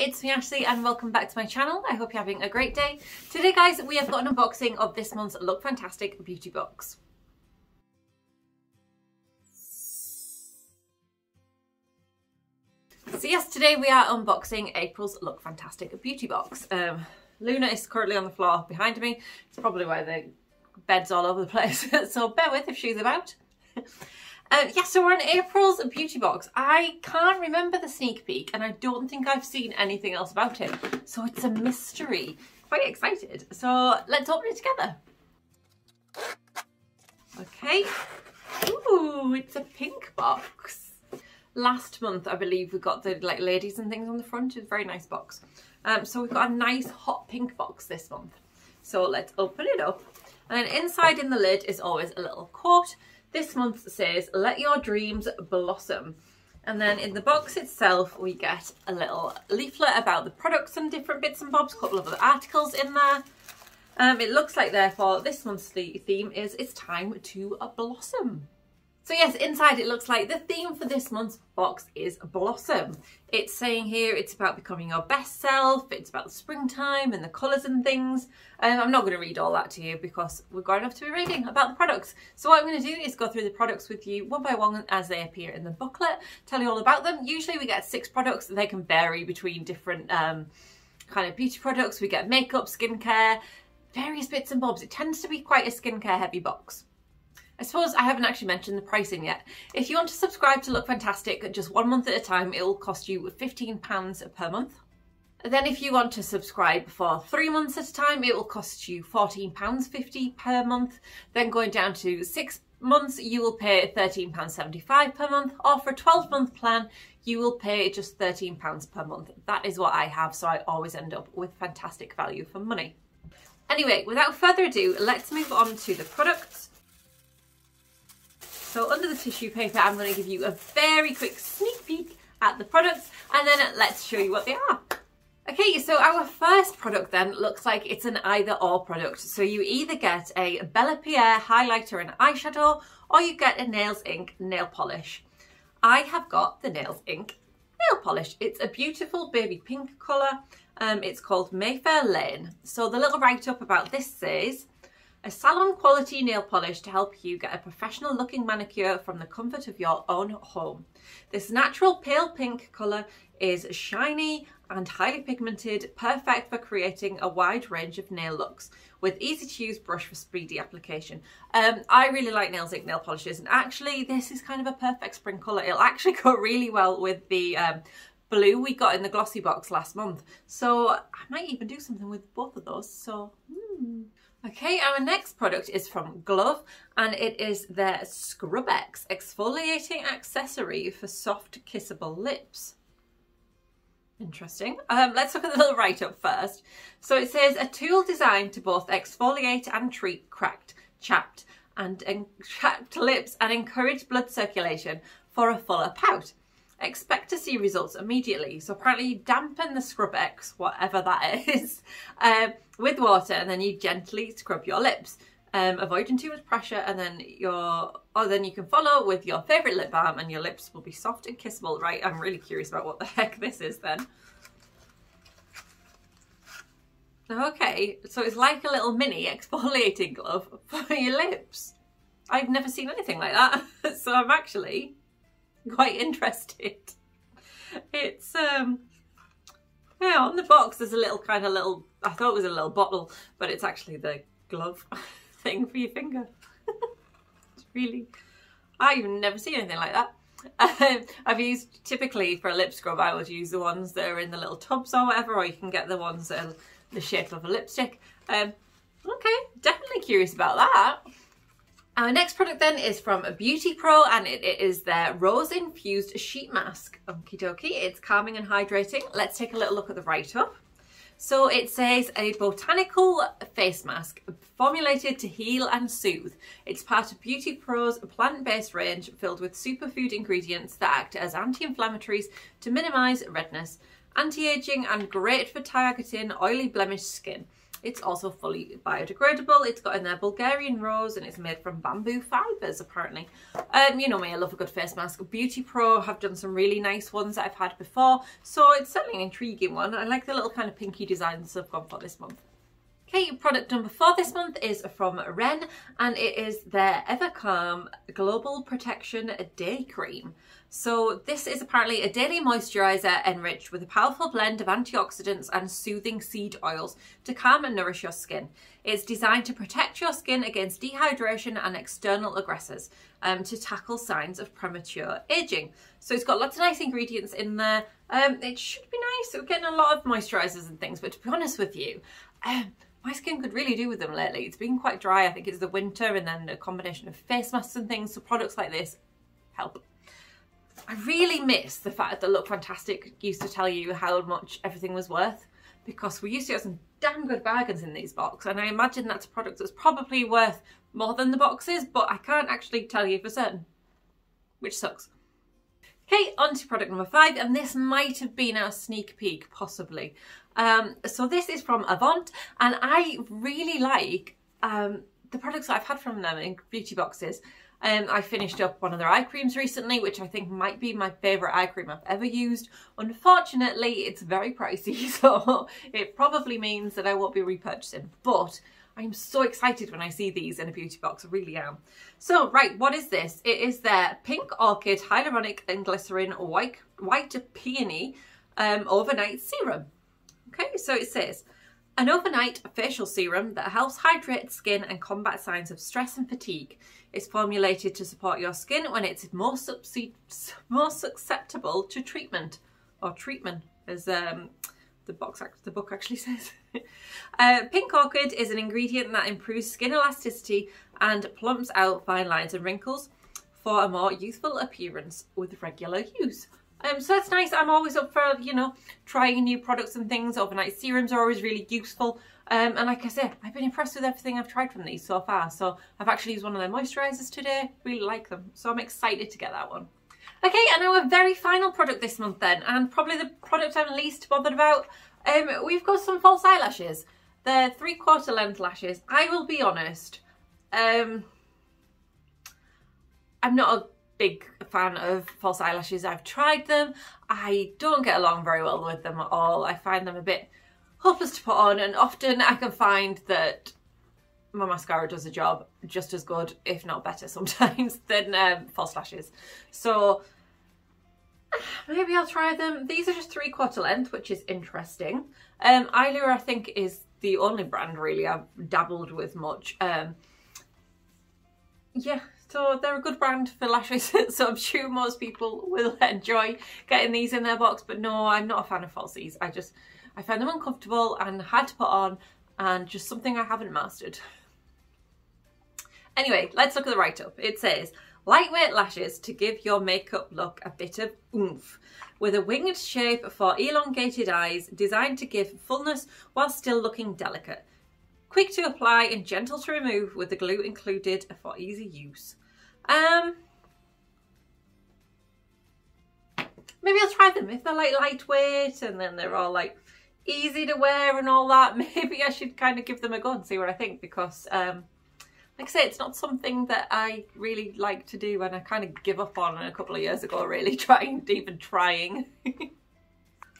it's me Ashley and welcome back to my channel. I hope you're having a great day. Today guys, we have got an unboxing of this month's LookFantastic beauty box. So yes, today we are unboxing April's LookFantastic beauty box. Luna is currently on the floor behind me. It's probably why the bed's all over the place, so bear with if she's about. So we're in April's beauty box. I can't remember the sneak peek and I don't think I've seen anything else about it. So it's a mystery. Quite excited. So let's open it together. Okay. Ooh, it's a pink box. Last month, I believe, we got the ladies and things on the front. It's a very nice box. So we've got a nice hot pink box this month. So let's open it up. And then inside in the lid is always a little quote. This month says, "Let your dreams blossom." And then in the box itself, we get a little leaflet about the products and different bits and bobs, a couple of other articles in there. It looks like, therefore, this month's theme is "It's time to blossom." So yes, inside it looks like the theme for this month's box is blossom. It's saying here it's about becoming your best self, it's about the springtime and the colours and things. I'm not going to read all that to you because we've got enough to be reading about the products. So what I'm going to do is go through the products with you one by one as they appear in the booklet, tell you all about them. Usually we get 6 products. They can vary between different kind of beauty products. We get makeup, skincare, various bits and bobs. It tends to be quite a skincare heavy box. I suppose I haven't actually mentioned the pricing yet. If you want to subscribe to LookFantastic just 1 month at a time, it will cost you £15 per month. And then if you want to subscribe for 3 months at a time, it will cost you £14.50 per month. Then going down to 6 months, you will pay £13.75 per month. Or for a 12-month plan, you will pay just £13 per month. That is what I have, so I always end up with fantastic value for money. Anyway, without further ado, let's move on to the products. So under the tissue paper, I'm going to give you a very quick sneak peek at the products and then let's show you what they are. Okay, so our first product then looks like it's an either or product. So you either get a Bella Pierre highlighter and eyeshadow or you get a Nails Inc nail polish. I have got the Nails Inc nail polish. It's a beautiful baby pink colour. It's called Mayfair Lane. So the little write-up about this says, "A salon quality nail polish to help you get a professional looking manicure from the comfort of your own home. This natural pale pink colour is shiny and highly pigmented, perfect for creating a wide range of nail looks with easy to use brush for speedy application." I really like Nails Inc nail polishes, and actually this is kind of a perfect spring colour. It'll actually go really well with the blue we got in the glossy box last month. So I might even do something with both of those. So Okay, our next product is from Glove and it is their Scrub X exfoliating accessory for soft kissable lips. Interesting. Let's look at the little write-up first. So it says, "A tool designed to both exfoliate and treat cracked, chapped lips and encourage blood circulation for a fuller pout. Expect to see results immediately." So apparently you dampen the Scrub X, whatever that is, with water, and then you gently scrub your lips, avoiding too much pressure, and then then you can follow with your favourite lip balm and your lips will be soft and kissable. Right, I'm really curious about what the heck this is then. Okay, so it's like a little mini exfoliating glove for your lips. I've never seen anything like that, so I'm actually quite interested. It's yeah, on the box there's a little I thought it was a little bottle, but it's actually the glove thing for your finger. It's really, I've never seen anything like that. I've used, typically for a lip scrub, I would use the ones that are in the little tubs or whatever, or you can get the ones that are the shape of a lipstick. Okay, definitely curious about that. Our next product then is from Beauty Pro and it is their Rose Infused Sheet Mask. Okie dokie, it's calming and hydrating. Let's take a little look at the write-up. So it says, "A botanical face mask formulated to heal and soothe. It's part of Beauty Pro's plant-based range filled with superfood ingredients that act as anti-inflammatories to minimise redness, anti-aging and great for targeting oily blemished skin. It's also fully biodegradable. It's got in there Bulgarian rose and it's made from bamboo fibres apparently. You know me, I love a good face mask. Beauty Pro have done some really nice ones that I've had before, so it's certainly an intriguing one. I like the little kind of pinky designs they've gone for this month. Okay, product number 4 this month is from Ren, and it is their Evercalm Global Protection Day Cream. So this is apparently a daily moisturiser enriched with a powerful blend of antioxidants and soothing seed oils to calm and nourish your skin. It's designed to protect your skin against dehydration and external aggressors, to tackle signs of premature aging. So it's got lots of nice ingredients in there. It should be nice. We're getting a lot of moisturisers and things, but to be honest with you, my skin could really do with them lately. It's been quite dry. I think it's the winter and then a combination of face masks and things. So products like this help. I really miss the fact that LookFantastic used to tell you how much everything was worth, because we used to get some damn good bargains in these boxes. And I imagine that's a product that's probably worth more than the boxes, but I can't actually tell you for certain, which sucks. Okay, on to product number 5, and this might have been our sneak peek, possibly. So this is from Avant, and I really like the products that I've had from them in beauty boxes. I finished up one of their eye creams recently, which I think might be my favourite eye cream I've ever used. Unfortunately, it's very pricey, so it probably means that I won't be repurchasing, but I'm so excited when I see these in a beauty box, I really am. So, right, what is this? It is their Pink Orchid Hyaluronic and Glycerin White Peony Overnight Serum. Okay, so it says, an overnight facial serum that helps hydrate skin and combat signs of stress and fatigue. It's formulated to support your skin when it's most susceptible to treatment, or treatment, as the book actually says. Pink Orchid is an ingredient that improves skin elasticity and plumps out fine lines and wrinkles for a more youthful appearance with regular use. So that's nice. I'm always up for, you know, trying new products and things. Overnight serums are always really useful. And like I said, I've been impressed with everything I've tried from these so far. So I've actually used one of their moisturisers today. Really like them. So I'm excited to get that one. Okay, and our very final product this month then, and probably the product I'm least bothered about, we've got some false eyelashes. They're 3/4 length lashes. I will be honest, I'm not a big fan of false eyelashes. I've tried them. I don't get along very well with them at all. I find them a bit hopeless to put on, and often I can find that my mascara does the job just as good, if not better sometimes, than false lashes. So maybe I'll try them. These are just 3/4 length, which is interesting. Eyelashes, I think, is the only brand really I've dabbled with much. Yeah, so they're a good brand for lashes, so I'm sure most people will enjoy getting these in their box. But no, I'm not a fan of falsies. I find them uncomfortable and hard to put on, and just something I haven't mastered. Anyway, let's look at the write-up. It says, lightweight lashes to give your makeup look a bit of oomph, with a winged shape for elongated eyes, designed to give fullness while still looking delicate. Quick to apply and gentle to remove, with the glue included for easy use. Maybe I'll try them. If they're like lightweight and then they're all like easy to wear and all that, maybe I should kind of give them a go and see what I think, because like I say, it's not something that I really like to do, and I kind of give up on a couple of years ago, really, trying.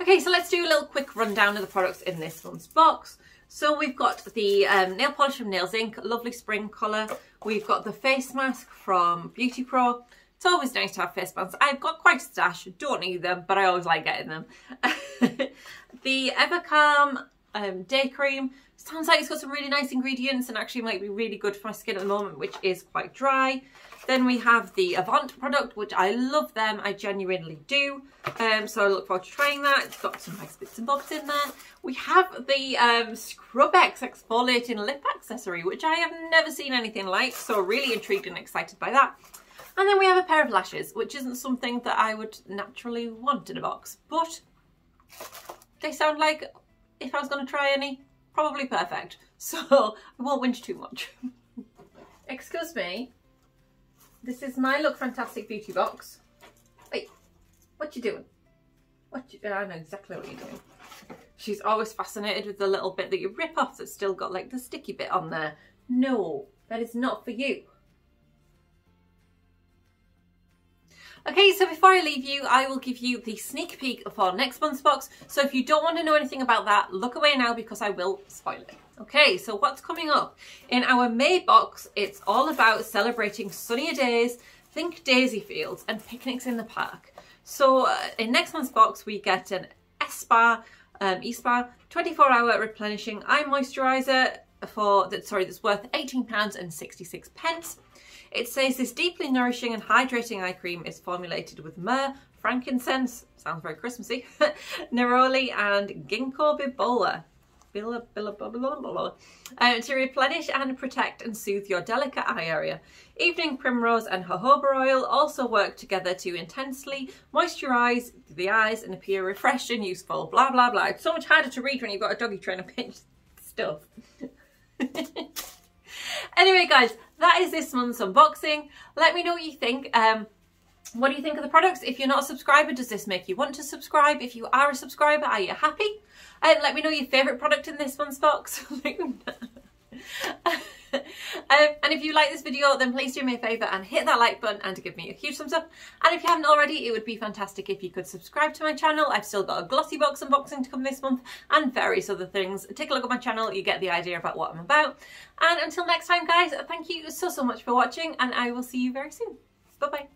Okay, so let's do a little quick rundown of the products in this month's box. So we've got the nail polish from Nails Inc, lovely spring colour. We've got the face mask from Beauty Pro. It's always nice to have face masks. I've got quite a stash, don't need them, but I always like getting them. The Evercalm Day Cream. Sounds like it's got some really nice ingredients and actually might be really good for my skin at the moment, which is quite dry. Then we have the Avant product, which I love them. I genuinely do. So I look forward to trying that. It's got some nice bits and bobs in there. We have the Scrub-X exfoliating lip accessory, which I have never seen anything like. So really intrigued and excited by that. And then we have a pair of lashes, which isn't something that I would naturally want in a box. But they sound like, if I was going to try any, probably perfect. So I won't whinge too much. Excuse me. This is my LookFantastic beauty box. Wait, what you doing? I know exactly what you're doing. She's always fascinated with the little bit that you rip off that's still got like the sticky bit on there. No, that is not for you. Okay, so before I leave you, I will give you the sneak peek for next month's box. So if you don't want to know anything about that, look away now because I will spoil it. Okay, so what's coming up? In our May box, it's all about celebrating sunnier days, think daisy fields and picnics in the park. So in next month's box, we get an eSpa 24-hour replenishing eye moisturiser that's worth £18.66. It says this deeply nourishing and hydrating eye cream is formulated with myrrh, frankincense, sounds very Christmassy, neroli and ginkgo biloba. To replenish and protect and soothe your delicate eye area. Evening primrose and jojoba oil also work together to intensely moisturise the eyes and appear refreshed and useful. Blah, blah, blah. It's so much harder to read when you've got a doggy trying to pinch stuff. Anyway, guys, that is this month's unboxing. Let me know what you think. What do you think of the products? If you're not a subscriber, does this make you want to subscribe? If you are a subscriber, are you happy? Let me know your favourite product in this month's box. And if you like this video, then please do me a favour and hit that like button and give me a huge thumbs up. And if you haven't already, it would be fantastic if you could subscribe to my channel. I've still got a glossy box unboxing to come this month and various other things. Take a look at my channel, you get the idea about what I'm about. And until next time, guys, thank you so much for watching and I will see you very soon. Bye bye.